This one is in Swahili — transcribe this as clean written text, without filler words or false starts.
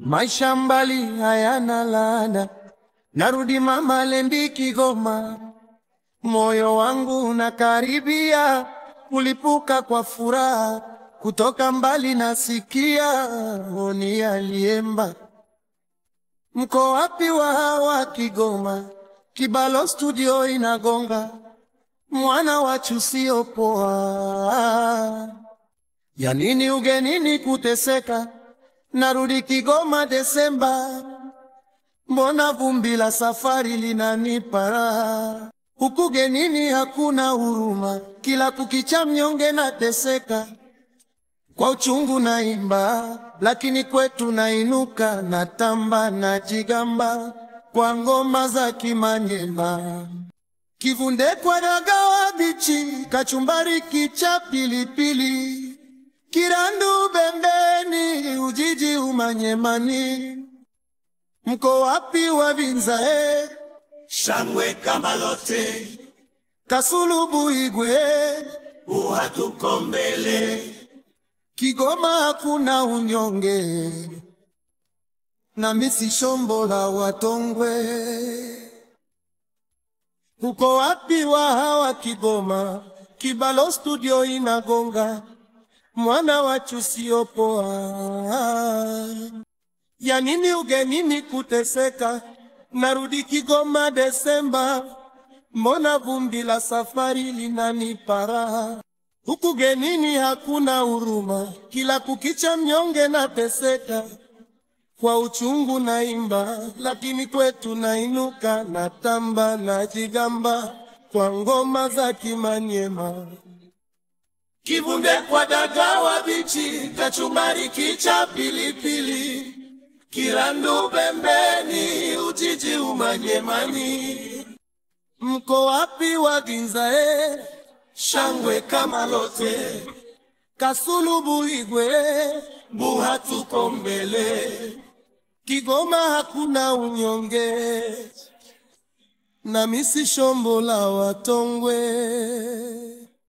Maisha mbali hayana laana, narudi mama Lendi Kigoma. Moyo wangu unakaribia kulipuka kwa furaha, kutoka mbali nasikia honi aliemba. Mko wapi wa Kigoma? Kibalo studio inagonga, mwana wachu sio poa. Ya nini ugenini kuteseka? Narudi Kigoma Desemba, mbona vumbi la safari linanipa raha. Huku genini hakuna huruma, kila kukicha mnyonge nateseka. Kwa uchungu naimba, lakini kwetu nainuka, natamba najigamba kwa ngoma za Kimanyema. Kivunde kwa ragawa bichi, kachumbari kicha pilipili, Kirandu Bembeni, Ujiji Umanyemani. Mko wapi Wavinza Shangwe Kamalote, Kasulu Buigwe, uhatuko mbele. Kigoma hakuna unyonge, na misi shombo la Watongwe. Uko wapi wa Kigoma? Kibalo studio inagonga, mwana wachu sio poa. Ya nini ugenini kuteseka? Narudi Kigoma Desemba, mbona vumbi la safari linanipa raha. Huku genini hakuna huruma, kila kukicha mnyonge nateseka. Kwa uchungu naimba, lakini kwetu nainuka, natamba najigamba kwa ngoma za Kimanyema. Kivunde kwa dagawa bichi, kachumbari kicha pilipili, Kirandu Bembeni, Ujiji Umanyemani. Mko wapi Wavinza Shangwe Kamalote, Kasulu Buigwe, uhatuko mbele. Kigoma hakuna unyonge, na misi shombo la Watongwe.